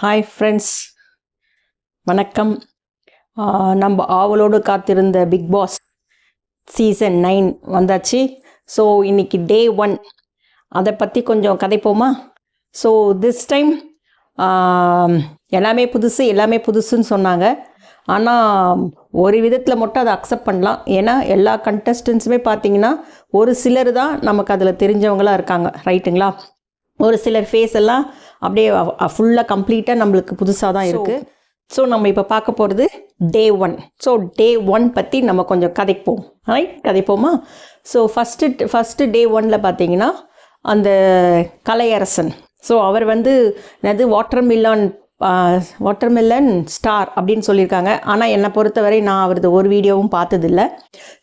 Hi friends, வணக்கம். நம்ம ஆவலோடு காத்திருந்த பிக் பாஸ் சீசன் 9 வந்தாச்சு. ஸோ இன்றைக்கி டே 1 அதை பற்றி கொஞ்சம் கதைப்போமா? ஸோ திஸ் டைம் எல்லாமே புதுசுன்னு சொன்னாங்க. ஆனால் ஒரு விதத்தில் மட்டும் அதை அக்செப்ட் பண்ணலாம். ஏன்னா எல்லா கண்டஸ்டன்ஸுமே பார்த்திங்கன்னா ஒரு சிலர் தான் நமக்கு அதில் தெரிஞ்சவங்களாக இருக்காங்க, ரைட்டுங்களா? ஒரு சிலர் ஃபேஸ் எல்லாம் அப்படியே ஃபுல்லாக கம்ப்ளீட்டாக நம்மளுக்கு புதுசாக தான் இருக்குது. ஸோ நம்ம இப்போ பார்க்க போகிறது டே 1. ஸோ டே 1 பற்றி நம்ம கொஞ்சம் கதைப்போமா? ஸோ ஃபஸ்ட்டு டே 1ல் பார்த்தீங்கன்னா அந்த கலையரசன். ஸோ அவர் என்னது வாட்டர்மெலன் ஸ்டார் அப்படின்னு சொல்லியிருக்காங்க. ஆனால் என்னை பொறுத்தவரை நான் அவரது ஒரு வீடியோவும் பார்த்ததில்லை.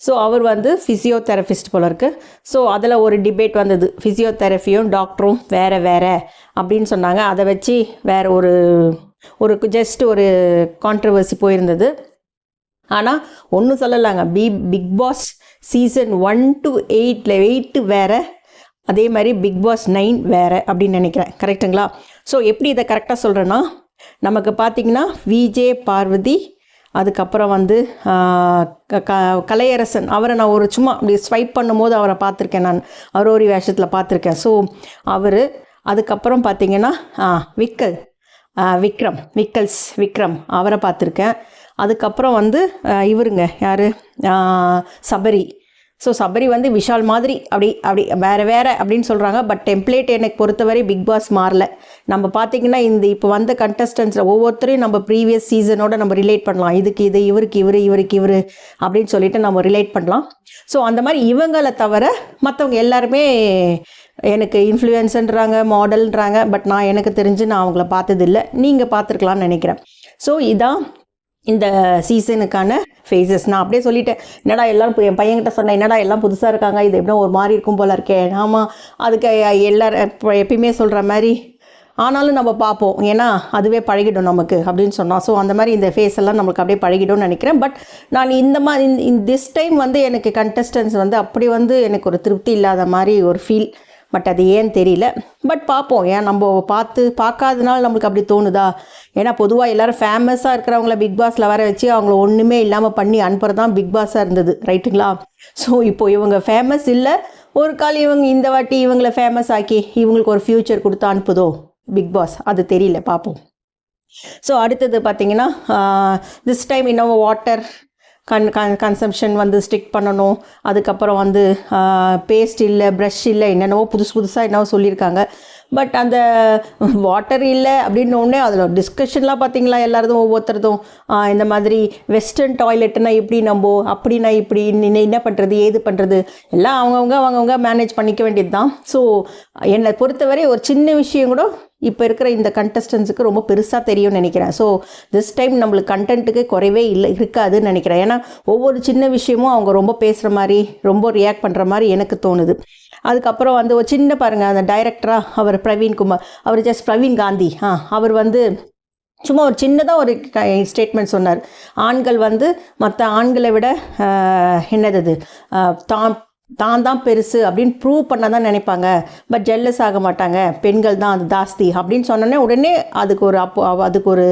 ஸோ அவர் ஃபிசியோதெரபிஸ்ட் போல இருக்குது. ஸோ அதில் ஒரு டிபேட் வந்தது, ஃபிசியோதெரபியும் டாக்டரும் வேறு அப்படின்னு சொன்னாங்க. அதை வச்சு வேறு ஒரு ஜஸ்ட் ஒரு கான்ட்ரவர்சி போயிருந்தது. ஆனால் ஒன்றும் சொல்லலாங்க, பிக் பாஸ் சீசன் 1 to 8 வேறு, அதே மாதிரி பிக் பாஸ் 9 வேறு அப்படின்னு நினைக்கிறேன், கரெக்டுங்களா? ஸோ எப்படி இதை கரெக்டாக சொல்கிறேன்னா, நமக்கு பார்த்திங்கன்னா விஜே, பார்வதி, அதுக்கப்புறம் கலையரசன், அவரை நான் ஒரு சும்மா அப்படி ஸ்வைப் பண்ணும்போது அவரை பார்த்துருக்கேன், நான் அவரோரி வேஷத்தில் பார்த்துருக்கேன். ஸோ அவர், அதுக்கப்புறம் பார்த்திங்கன்னா விக்ரம் அவரை பார்த்துருக்கேன். அதுக்கப்புறம் இவருங்க யார், சபரி. ஸோ சபரி விஷால் மாதிரி அப்படி வேறு அப்படின்னு சொல்கிறாங்க. பட் டெம்ப்ளேட் எனக்கு பொறுத்தவரை பிக் பாஸ் மாறல. நம்ம பார்த்திங்கன்னா இப்போ வந்த கண்டஸ்டன்ஸில் ஒவ்வொருத்தரையும் நம்ம ப்ரீவியஸ் சீசனோட நம்ம ரிலேட் பண்ணலாம். இவருக்கு இவர் அப்படின்னு சொல்லிட்டு நம்ம ரிலேட் பண்ணலாம். ஸோ அந்த மாதிரி இவங்களை தவிர மற்றவங்க எல்லாருமே எனக்கு இன்ஃப்ளூயன்ஸுன்றாங்க, மாடல்ன்றாங்க. பட் எனக்கு தெரிஞ்சு நான் அவங்கள பார்த்ததில்லை. நீங்கள் பார்த்துருக்கலான்னு நினைக்கிறேன். ஸோ இதான் இந்த சீசனுக்கான ஃபேஸஸ். நான் அப்படியே சொல்லிட்டேன், என்னடா எல்லாம் என் பையன்கிட்ட சொன்னேன், என்னடா எல்லாம் புதுசாக இருக்காங்க, இது எப்படின்னா ஒரு மாதிரி இருக்கும் போல இருக்கேன். ஆமாம், அதுக்கு எல்லாரும் எப்பயுமே சொல்கிற மாதிரி ஆனாலும் நம்ம பார்ப்போம், ஏன்னா அதுவே பழகிடும் நமக்கு அப்படின்னு சொன்னோம். ஸோ அந்த மாதிரி இந்த ஃபேஸ் எல்லாம் நம்மளுக்கு அப்படியே பழகிடும்னு நினைக்கிறேன். பட் நான் இந்த மாதிரி திஸ் டைம் எனக்கு கண்டஸ்டன்ஸ் அப்படி எனக்கு ஒரு திருப்தி இல்லாத மாதிரி ஒரு ஃபீல். பட் அது ஏன்னு தெரியல. பட் பார்ப்போம், ஏன் நம்ம பார்க்காதனால நம்மளுக்கு அப்படி தோணுதா? ஏன்னா பொதுவாக எல்லோரும் ஃபேமஸாக இருக்கிறவங்கள பிக் பாஸில் வர வச்சு அவங்கள ஒன்றுமே இல்லாமல் பண்ணி அனுப்புறது தான் பிக் பாஸாக இருந்தது, ரைட்டுங்களா? ஸோ இப்போது இவங்க ஃபேமஸ் இல்லை, ஒரு கால் இந்த வாட்டி இவங்களை ஃபேமஸ் ஆக்கி இவங்களுக்கு ஒரு ஃப்யூச்சர் கொடுத்து அனுப்புதோ பிக் பாஸ், அது தெரியல, பார்ப்போம். ஸோ அடுத்தது பார்த்திங்கன்னா திஸ் டைம் இன்னும் வாட்டர் கன்சம்ஷன் ஸ்ட்ரிக்ட் பண்ணணும். அதுக்கப்புறம் பேஸ்ட் இல்லை, ப்ரஷ் இல்லை, என்னென்னவோ புதுசாக என்னவோ சொல்லியிருக்காங்க. பட் அந்த வாட்டர் இல்லை அப்படின்னோடனே அதில் டிஸ்கஷன்லாம் பார்த்திங்களா, எல்லாரதும் ஒவ்வொருத்தரதும் இந்த மாதிரி வெஸ்டர்ன் டாய்லெட்டுனா எப்படி, நம்ம அப்படின்னா இப்படி என்ன பண்ணுறது, ஏது பண்ணுறது, எல்லாம் அவங்கவுங்க மேனேஜ் பண்ணிக்க வேண்டியது தான். ஸோ என்னை பொறுத்தவரை ஒரு சின்ன விஷயம் கூட இப்போ இருக்கிற இந்த கண்டஸ்டன்ஸுக்கு ரொம்ப பெருசாக தெரியும்னு நினைக்கிறேன். ஸோ திஸ் டைம் நம்மளுக்கு கண்டென்ட்டுக்கு குறைவே இருக்காதுன்னு நினைக்கிறேன். ஏன்னா ஒவ்வொரு சின்ன விஷயமும் அவங்க ரொம்ப பேசுகிற மாதிரி, ரொம்ப ரியாக்ட் பண்ணுற மாதிரி எனக்கு தோணுது. அதுக்கப்புறம் ஒரு சின்ன பாருங்கள், அந்த டைரக்டராக அவர் பிரவீன்குமார், அவர் ஜஸ்ட் பிரவீன் காந்தி, அவர் சும்மா ஒரு சின்னதாக ஒரு ஸ்டேட்மெண்ட் சொன்னார். ஆண்கள் மற்ற ஆண்களை விட என்னது தான் பெருசு அப்படின்னு ப்ரூவ் பண்ண தான் நினைப்பாங்க, பட் ஜெல்லஸ் ஆக மாட்டாங்க, பெண்கள் தான் அது ஜாஸ்தி அப்படின்னு சொன்னோன்னே உடனே அதுக்கு ஒரு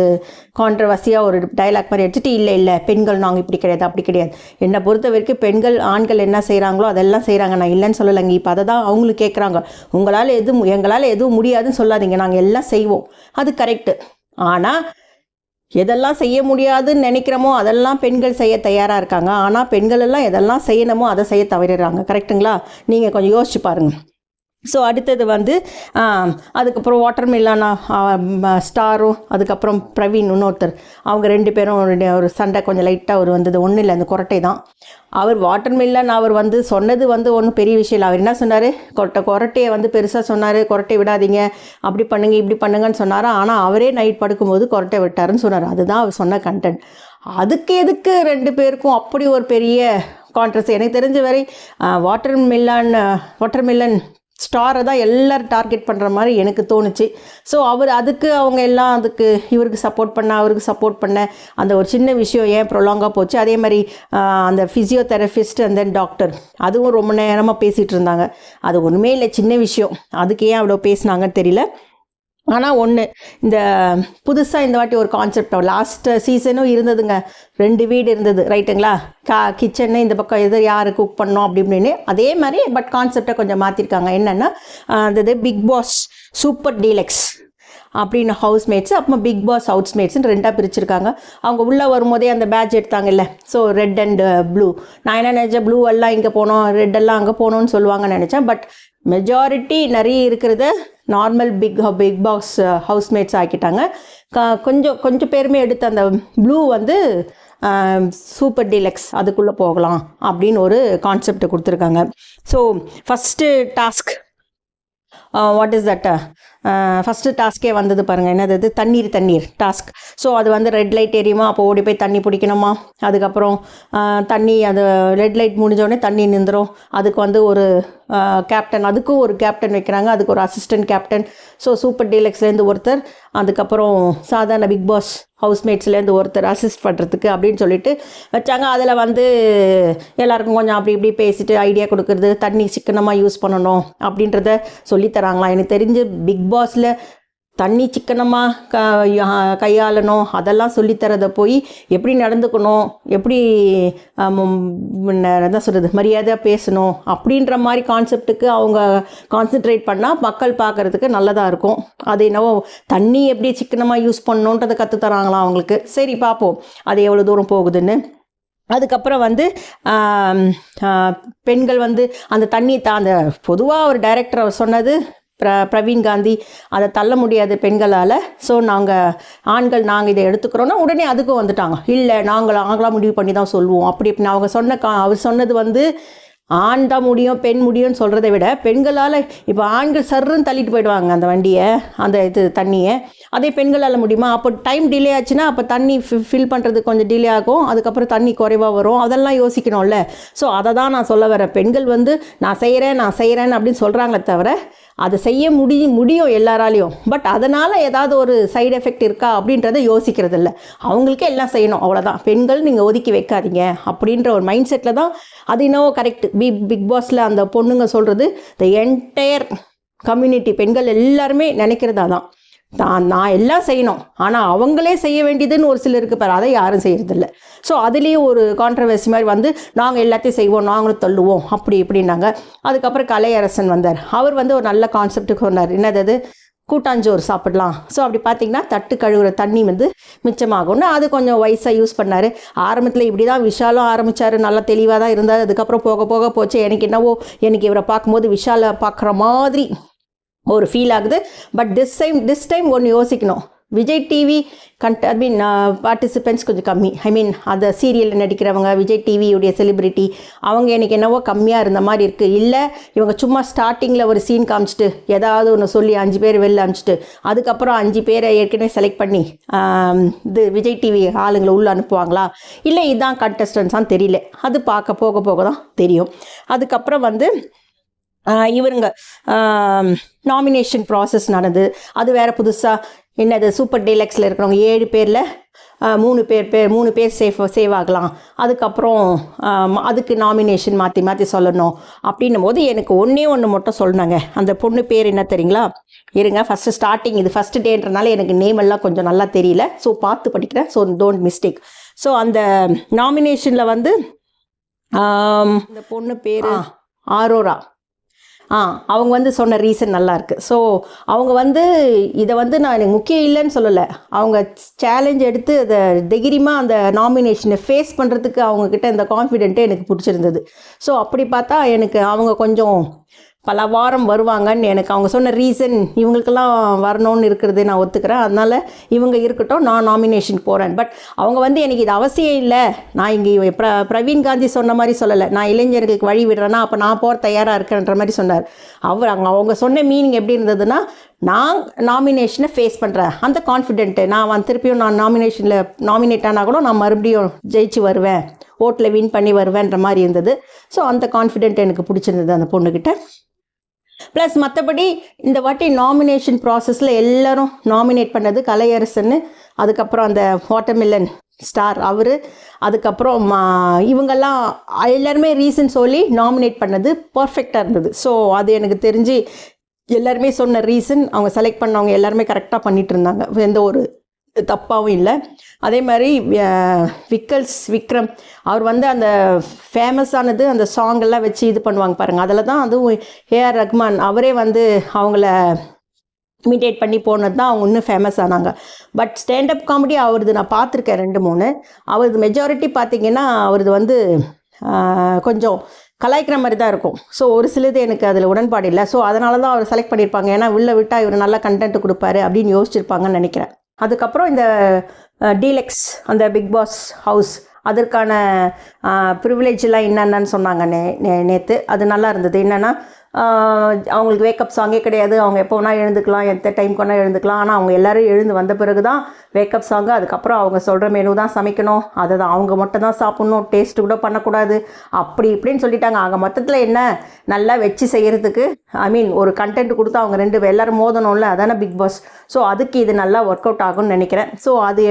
கான்ட்ரவர்சியாக ஒரு டைலாக் மாதிரி எடுத்துகிட்டு, இல்லை பெண்கள் நாங்கள் இப்படி கிடையாது அப்படி கிடையாது. என்னை பொறுத்த வரைக்கும் பெண்கள் ஆண்கள் என்ன செய்கிறாங்களோ அதெல்லாம் செய்கிறாங்க, நான் இல்லைன்னு சொல்லலைங்க. இப்போ அதை தான் அவங்களுக்கு கேட்குறாங்க, எங்களால் எதுவும் முடியாதுன்னு சொல்லாதீங்க, நாங்கள் எல்லாம் செய்வோம், அது கரெக்டு. ஆனால் எதெல்லாம் செய்ய முடியாதுன்னு நினைக்கிறோமோ அதெல்லாம் பெண்கள் செய்ய தயாராக இருக்காங்க. ஆனால் பெண்கள் எல்லாம் எதெல்லாம் செய்யணுமோ அதை செய்ய தவறிடுறாங்க, கரெக்டுங்களா? நீங்கள் கொஞ்சம் யோசிச்சு பாருங்கள். ஸோ அடுத்தது அதுக்கப்புறம் வாட்டர்மெலன் ஸ்டாரும், அதுக்கப்புறம் பிரவீன் இன்னொருத்தர், அவங்க 2 பேரும் ஒரு சண்டை கொஞ்சம் லைட்டாக ஒரு ஒன்றும் இல்லை, அந்த குரட்டை தான். அவர் வாட்டர்மெலன் அவர் சொன்னது ஒன்றும் பெரிய விஷயம் இல்லை. அவர் என்ன சொன்னார், குரட்டையை பெருசாக சொன்னார், குரட்டை விடாதீங்க, அப்படி பண்ணுங்க இப்படி பண்ணுங்கன்னு சொன்னார். ஆனால் அவரே நைட் படுக்கும்போது குரட்டை விட்டாருன்னு சொன்னார். அதுதான் அவர் சொன்ன கண்டென்ட். அதுக்கு எதுக்கு 2 பேருக்கும் அப்படி ஒரு பெரிய கான்ட்ரவர்சி? எனக்கு தெரிஞ்ச வரை வாட்டர்மெலன் ஸ்டாரை தான் எல்லோரும் டார்கெட் பண்ணுற மாதிரி எனக்கு தோணுச்சு. ஸோ அவங்க எல்லாம் இவருக்கு சப்போர்ட் அவருக்கு சப்போர்ட் பண்ண அந்த ஒரு சின்ன விஷயம் ஏன் ப்ரொலாங்காக போச்சு. அதே மாதிரி அந்த ஃபிசியோதெரபிஸ்ட் அண்ட் தென் டாக்டர், அதுவும் ரொம்ப நேரமாக பேசிகிட்டு இருந்தாங்க. அது ஒன்றுமே இல்லை, சின்ன விஷயம், அதுக்கு ஏன் அவ்வளோ பேசினாங்கன்னு தெரியல. ஆனால் ஒன்று, இந்த புதுசாக இந்த வாட்டி ஒரு கான்செப்ட் லாஸ்ட் சீசனும் இருந்ததுங்க. 2 வீடு இருந்தது ரைட்டுங்களா. கிச்சன்னு இந்த பக்கம் எது யார் குக் பண்ணோம் அப்படி இப்படின்னு அதே மாதிரி பட் கான்செப்டை கொஞ்சம் மாற்றிருக்காங்க. என்னென்னா அந்த பிக் பாஸ் சூப்பர் டீலக்ஸ் அப்படின்னு ஹவுஸ்மேட்ஸு, அப்புறம் பிக் பாஸ் ஹவுஸ்மேட்ஸ்ன்னு 2ஆக பிரிச்சிருக்காங்க. அவங்க உள்ளே வரும்போதே அந்த பேட்ச் எடுத்தாங்கல்ல, ஸோ ரெட் அண்ட் ப்ளூ. நான் என்ன நினச்சேன், ப்ளூ எல்லாம் இங்கே போனோம், ரெட் எல்லாம் அங்கே போகணுன்னு சொல்லுவாங்கன்னு நினச்சேன். பட் மெஜாரிட்டி நிறைய இருக்கிறத நார்மல் பிக் பாஸ் ஹவுஸ்மேட்ஸ் ஆக்கிட்டாங்க. கொஞ்சம் பேருமே எடுத்து அந்த ப்ளூ வந்து சூப்பர் டீலக்ஸ் அதுக்குள்ளே போகலாம் அப்படின்னு ஒரு கான்செப்டை கொடுத்துருக்காங்க. So first task what is that, first டாஸ்க்கே வந்தது பாருங்கள், என்னது தண்ணீர் டாஸ்க். ஸோ அது வந்து ரெட் லைட் எரியுமா, அப்போ ஓடி போய் தண்ணி பிடிக்கணுமா. அதுக்கப்புறம் தண்ணி அது ரெட் லைட் முடிஞ்சோடனே தண்ணி நின்றுடும். அதுக்கு வந்து ஒரு கேப்டன், அதுக்கும் ஒரு கேப்டன் வைக்கிறாங்க, அதுக்கு ஒரு அசிஸ்டன்ட் கேப்டன். ஸோ சூப்பர் டீலக்ஸ்லேருந்து ஒருத்தர், அதுக்கப்புறம் சாதாரண பிக் பாஸ் ஹவுஸ்மேட்ஸ்லேருந்து ஒருத்தர் அசிஸ்ட் பண்ணுறதுக்கு அப்படின்னு சொல்லிட்டு வச்சாங்க. அதில் வந்து எல்லாருக்கும் கொஞ்சம் அப்படி இப்படி பேசிட்டு ஐடியா கொடுக்குறது, தண்ணி சிக்கனமாக யூஸ் பண்ணணும் அப்படின்றத சொல்லித்தராங்களாம். எனக்கு தெரிஞ்சு பிக் பாஸில் தண்ணி சிக்கனமாக கையாளணும் அதெல்லாம் சொல்லித்தரதை போய் எப்படி நடந்துக்கணும், எப்படி என்ன சொல்கிறது, மரியாதையாக பேசணும் அப்படின்ற மாதிரி கான்செப்டுக்கு அவங்க கான்சென்ட்ரேட் பண்ணால் மக்கள் பார்க்குறதுக்கு நல்லதாக இருக்கும். அது என்னவோ தண்ணி எப்படி சிக்கனமாக யூஸ் பண்ணணுன்றதை கற்றுத்தராங்களாம் அவங்களுக்கு. சரி பார்ப்போம் அது எவ்வளோ தூரம் போகுதுன்னு. அதுக்கப்புறம் வந்து பெண்கள் வந்து அந்த தண்ணி அந்த பொதுவாக ஒரு டைரக்டர் சொன்னது பிரவீன் காந்தி, அதை தள்ள முடியாது பெண்களால். ஸோ ஆண்கள் நாங்கள் இதை எடுத்துக்கிறோன்னா உடனே அதுக்கும் வந்துட்டாங்க. இல்லை நாங்களாக முடிவு பண்ணி தான் சொல்லுவோம் அப்படி இப்படின்னு அவங்க அவர் சொன்னது வந்து ஆண் தான் முடியும் பெண் முடியும்னு சொல்கிறத விட பெண்களால் இப்போ ஆண்கள் சர்ன்னு தள்ளிட்டு போயிடுவாங்க அந்த வண்டியை, அந்த தண்ணியை. அதே பெண்களால் முடியுமா? அப்போ டைம் டிலே ஆச்சுன்னா அப்போ தண்ணி ஃபில் பண்ணுறதுக்கு கொஞ்சம் டிலே ஆகும், அதுக்கப்புறம் தண்ணி குறைவாக வரும், அதெல்லாம் யோசிக்கணும்ல. ஸோ அதை தான் நான் சொல்ல வரேன். பெண்கள் வந்து நான் செய்கிறேன் அப்படின்னு சொல்கிறாங்களே தவிர அதை செய்ய முடியும் எல்லாராலையும். பட் அதனால் ஏதாவது ஒரு சைடு எஃபெக்ட் இருக்கா அப்படின்றத யோசிக்கிறது இல்லை. அவங்களுக்கே எல்லாம் செய்யணும், அவ்வளோதான். பெண்கள் நீங்கள் ஒதுக்கி வைக்காதீங்க அப்படின்ற ஒரு மைண்ட் செட்டில் தான். அது இன்னும் கரெக்ட். பிக் பாஸில் அந்த பொண்ணுங்க சொல்கிறது த என்டையர் கம்யூனிட்டி பெண்கள் எல்லாருமே நினைக்கிறதா தான். நான் எல்லாம் செய்யணும், ஆனால் அவங்களே செய்ய வேண்டியதுன்னு ஒரு சிலருக்கு பாரு, அதை யாரும் செய்கிறதில்ல. ஸோ அதுலேயும் ஒரு கான்ட்ரவர்சி மாதிரி வந்து நாங்கள் எல்லாத்தையும் செய்வோம், நாங்களும் தள்ளுவோம் அப்படி இப்படின்னாங்க. அதுக்கப்புறம் கலையரசன் வந்தார். அவர் வந்து ஒரு நல்ல கான்செப்டுக்கு சொன்னார். என்னது கூட்டாஞ்சோறு சாப்பிடலாம். ஸோ அப்படி பார்த்திங்கன்னா தட்டு கழுவுற தண்ணி வந்து மிச்சமாகும்னு அது கொஞ்சம் வயசாக யூஸ் பண்ணார். ஆரம்பத்தில் இப்படி தான் விஷாலும் ஆரம்பித்தார், நல்லா தெளிவாக தான் இருந்தார். அதுக்கப்புறம் போக போச்சு. எனக்கு இவரை பார்க்கும்போது விஷாலை பார்க்குற மாதிரி ஒரு ஃபீல் ஆகுது. பட் திஸ் டைம் ஒன்று யோசிக்கணும். விஜய் டிவி பார்ட்டிசிபென்ட்ஸ் கொஞ்சம் கம்மி. அந்த சீரியலில் நடிக்கிறவங்க விஜய் டிவியுடைய செலிப்ரிட்டி அவங்க எனக்கு என்னவோ கம்மியாக இருந்த மாதிரி இருக்குது. இல்லை இவங்க சும்மா ஸ்டார்டிங்கில் ஒரு சீன் காமிச்சிட்டு ஏதாவது ஒன்று சொல்லி 5 பேர் வெளில அனுப்பிச்சிட்டு அதுக்கப்புறம் 5 பேரை ஏற்கனவே செலக்ட் பண்ணி விஜய் டிவி ஆளுங்களை உள்ளே அனுப்புவாங்களா, இல்லை இதுதான் கண்டஸ்டன்ஸான்னு தெரியல. அது போக தான் தெரியும். அதுக்கப்புறம் வந்து இவருங்க நாமினேஷன் ப்ராசஸ் நடந்து அது வேறு புதுசாக என்னது சூப்பர் டீலக்ஸில் இருக்கிறவங்க 7 பேரில் 3 பேர் சேவ் ஆகலாம். அதுக்கப்புறம் அதுக்கு நாமினேஷன் மாற்றி சொல்லணும் அப்படின்னும் போது எனக்கு ஒன்று மட்டும் சொல்லணுங்க. அந்த பொண்ணு பேர் என்ன தெரியுங்களா? இருங்க, ஃபஸ்ட்டு ஸ்டார்டிங் இது ஃபஸ்ட்டு டேன்றனால எனக்கு நேம் எல்லாம் கொஞ்சம் நல்லா தெரியல. ஸோ பார்த்து படிக்கிறேன். So don't mistake. ஸோ அந்த நாமினேஷனில் வந்து இந்த பொண்ணு பேர் ஆரோரா. அவங்க வந்து சொன்ன ரீசன் நல்லாயிருக்கு. ஸோ அவங்க வந்து இதை வந்து நான் எனக்கு முக்கியம் இல்லைன்னு சொல்லலை. அவங்க சேலஞ்ச் எடுத்து அதை தைரியமாக அந்த நாமினேஷனை ஃபேஸ் பண்ணுறதுக்கு அவங்கக்கிட்ட இந்த கான்ஃபிடென்ட்டே எனக்கு பிடிச்சிருந்தது. ஸோ அப்படி பார்த்தா எனக்கு அவங்க கொஞ்சம் பல வாரம் வருவாங்கன்னு எனக்கு அவங்க சொன்ன ரீசன் இவங்களுக்கெல்லாம் வரணும்னு இருக்கிறது நான் ஒத்துக்கிறேன். அதனால் இவங்க இருக்கட்டும், நான் நாமினேஷன் போகிறேன். பட் அவங்க வந்து எனக்கு இது அவசியம் இல்லை, நான் இங்கே பிரவீன் காந்தி சொன்ன மாதிரி சொல்லலை, நான் இளைஞர்களுக்கு வழி விடுறேன்னா அப்போ நான் போகிற தயாராக இருக்கேன்ற மாதிரி சொன்னார். அவங்க சொன்ன மீனிங் எப்படி இருந்ததுன்னா, நான் நாமினேஷனை ஃபேஸ் பண்ணுறேன் அந்த கான்ஃபிடென்ட்டு, நான் திருப்பியும் நான் நாமினேஷனில் நாமினேட் ஆனால் கூட நான் மறுபடியும் ஜெயிச்சு வருவேன், ஓட்டில் வின் பண்ணி வருவேன்ற மாதிரி இருந்தது. ஸோ அந்த கான்ஃபிடென்ட் எனக்கு பிடிச்சிருந்தது அந்த பொண்ணுக்கிட்ட. ப்ளஸ் மற்றபடி இந்த வாட்டி நாமினேஷன் ப்ராசஸில் எல்லோரும் நாமினேட் பண்ணது கலையரசன், அதுக்கப்புறம் அந்த வாட்டர்மெலன் ஸ்டார் அவர், அதுக்கப்புறம் இவங்கெல்லாம் எல்லாருமே ரீசன் சொல்லி நாமினேட் பண்ணது பர்ஃபெக்டாக இருந்தது. ஸோ அது எனக்கு தெரிஞ்சு எல்லாருமே சொன்ன ரீசன் அவங்க செலக்ட் பண்ணவங்க எல்லாருமே கரெக்டாக பண்ணிகிட்டு இருந்தாங்க, எந்த ஒரு தப்பாகவும் இல்லை. அதே மாதிரி விக்ரம் அவர் வந்து அந்த ஃபேமஸானது அந்த சாங்கெல்லாம் வச்சு இது பண்ணுவாங்க பாருங்கள், அதில் தான் அதுவும் ஏஆர் ரஹ்மான் அவரே வந்து அவங்கள இமிட்டேட் பண்ணி போனது தான் அவங்க இன்னும் ஃபேமஸ் ஆனாங்க. பட் ஸ்டாண்டப் காமெடி அவரது நான் பார்த்துருக்கேன் 2-3. அவரது மெஜாரிட்டி பார்த்திங்கன்னா அவரது வந்து கொஞ்சம் கலாய்க்கிற மாதிரி தான் இருக்கும். ஸோ ஒரு சிலது எனக்கு அதில் உடன்பாடு இல்லை. ஸோ அதனால தான் அவர் செலக்ட் பண்ணியிருப்பாங்க, ஏன்னா உள்ளே விட்டால் இவர் நல்ல கண்டென்ட் கொடுப்பாரு அப்படின்னு யோசிச்சிருப்பாங்கன்னு நினைக்கிறேன். அதுக்கப்புறம் இந்த டீலக்ஸ் அந்த பிக் பாஸ் ஹவுஸ் அதற்கான ப்ரிவிலேஜெலாம் என்னென்னு சொன்னாங்க நேற்று. அது நல்லா இருந்தது. என்னென்னா அவங்களுக்கு வேக்கப் சாங்கே கிடையாது, அவங்க எப்போ வேணால் எழுந்துக்கலாம், எந்த டைம்க்கு வேணால் எழுந்துக்கலாம். ஆனால் அவங்க எல்லோரும் எழுந்து வந்த பிறகு தான் வேக்கப் சாங்கு. அதுக்கப்புறம் அவங்க சொல்கிற மெனு தான் சமைக்கணும், அதை தான் அவங்க மட்டும் தான் சாப்பிட்ணும், டேஸ்ட்டு கூட பண்ணக்கூடாது, அப்படி இப்படின்னு சொல்லிட்டாங்க. அவங்க மொத்தத்தில் என்ன நல்லா வச்சு செய்கிறதுக்கு ஒரு கண்டென்ட் கொடுத்து அவங்க எல்லோரும் மோதணும்ல, அதானே பிக் பாஸ். ஸோ அதுக்கு இது நல்லா ஒர்க் அவுட் ஆகும்னு நினைக்கிறேன். ஸோ அது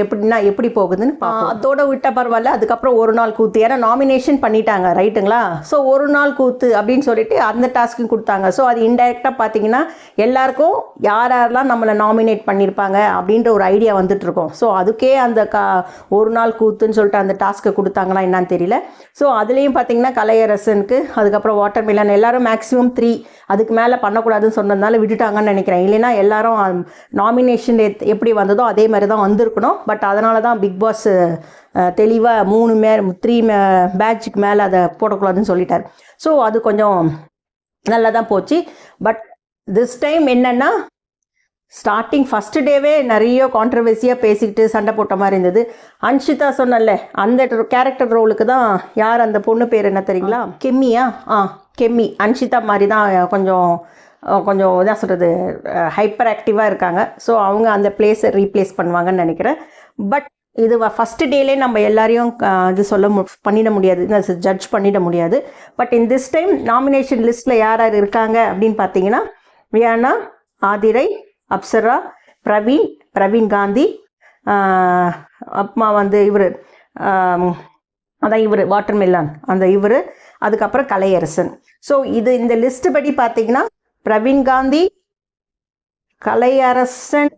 எப்படி போகுதுன்னு அதோட விட்ட பரவாயில்ல. அதுக்கப்புறம் ஒரு நாள் கூத்து, ஏன்னா நாமினேஷன் பண்ணிட்டாங்க ரைட்டுங்களா. ஸோ ஒரு நாள் கூத்து அப்படின்னு சொல்லிட்டு அந்த டாஸ்க்கு கொடுத்தாங்க. ஸோ அது இன்டைரக்டாக பார்த்தீங்கன்னா எல்லாருக்கும் யாரெல்லாம் நம்மளை நாமினேட் பண்ணியிருப்பாங்க அப்படின்ற ஒரு ஐடியா வந்துட்டுருக்கோம். ஸோ அதுக்கே அந்த ஒரு நாள் கூத்துன்னு சொல்லிட்டு அந்த டாஸ்க்கை கொடுத்தாங்களா என்னன்னு தெரியல. ஸோ அதுலேயும் பார்த்தீங்கன்னா கலையரசனுக்கு, அதுக்கப்புறம் வாட்டர் மிலன் எல்லாரும் மேக்ஸிமம் 3 அதுக்கு மேலே பண்ணக்கூடாதுன்னு சொன்னதுனால விட்டுட்டாங்கன்னு நினைக்கிறேன். இல்லைன்னா எல்லாரும் நாமினேஷன் எப்படி வந்ததோ அதே மாதிரி தான் வந்திருக்கணும். பட் அதனால தான் பிக் பாஸ் தெளிவாக 3 பேட்சுக்கு மேலே அதை போடக்கூடாதுன்னு சொல்லிட்டார். ஸோ அது கொஞ்சம் நல்லா தான் போச்சு. பட் திஸ் டைம் என்னென்னா ஸ்டார்டிங் ஃபஸ்ட்டு டேவே நிறைய கான்ட்ரவர்சியாக பேசிக்கிட்டு சண்டை போட்ட மாதிரி இருந்தது. அன்ஷிதா சொன்னல அந்த கேரக்டர் ரோலுக்கு தான் யார் அந்த பொண்ணு பேர் என்ன தெரியுங்களா, கெம்மியா? கெம்மி. அன்ஷிதா மாதிரி தான் கொஞ்சம் என்ன சொல்கிறது, ஹைப்பர் ஆக்டிவாக இருக்காங்க. ஸோ அவங்க அந்த பிளேஸை ரீப்ளேஸ் பண்ணுவாங்கன்னு நினைக்கிறேன். பட் இது ஃபஸ்ட்டு டேலே நம்ம எல்லாரையும் இது பண்ணிட முடியாது, ஜட்ஜ் பண்ணிட முடியாது. But in this time nomination லிஸ்ட்டில் யார் யார் இருக்காங்க அப்படின்னு பார்த்தீங்கன்னா வியானா, ஆதிரை, அப்சரா, பிரவீன் காந்தி, அப்புறமா வந்து இவர் அதான் இவர் வாட்டர் மிலன் அந்த இவர், அதுக்கப்புறம் கலையரசன். ஸோ இந்த லிஸ்ட்டு படி பார்த்தீங்கன்னா பிரவீன் காந்தி, கலையரசன்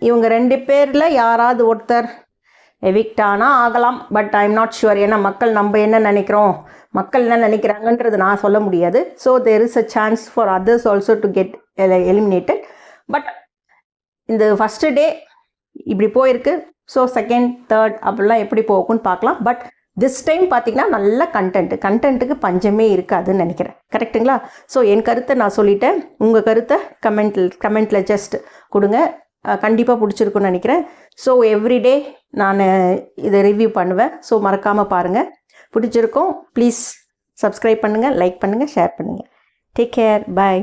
இவங்க 2 பேரில் யாராவது ஒருத்தர் எவிக்ட் ஆனால் ஆகலாம். But I am not sure. ஏன்னா நம்ம என்ன நினைக்கிறோம், மக்கள் என்ன நினைக்கிறாங்கன்றது நான் சொல்ல முடியாது. So there is a chance for others also to get eliminated. But இந்த ஃபஸ்ட்டு டே இப்படி போயிருக்கு. ஸோ செகண்ட், தேர்ட் அப்படிலாம் எப்படி போகும்னு பார்க்கலாம். பட் திஸ் டைம் பார்த்திங்கன்னா நல்ல கண்டென்ட்டுக்கு பஞ்சமே இருக்காதுன்னு நினைக்கிறேன். கரெக்டுங்களா? ஸோ என் கருத்தை நான் சொல்லிட்டேன். உங்கள் கருத்தை கமெண்ட்டில் ஜஸ்ட் கொடுங்க. கண்டிப்பாக பிடிச்சிருக்குன்னு நினைக்கிறேன். ஸோ எவ்ரிடே நான் இதை ரிவ்யூ பண்ணுவேன். ஸோ மறக்காமல் பாருங்கள். பிடிச்சிருக்கும் ப்ளீஸ் சப்ஸ்கிரைப் பண்ணுங்கள், லைக் பண்ணுங்கள், ஷேர் பண்ணுங்கள். டேக் கேர், பாய்.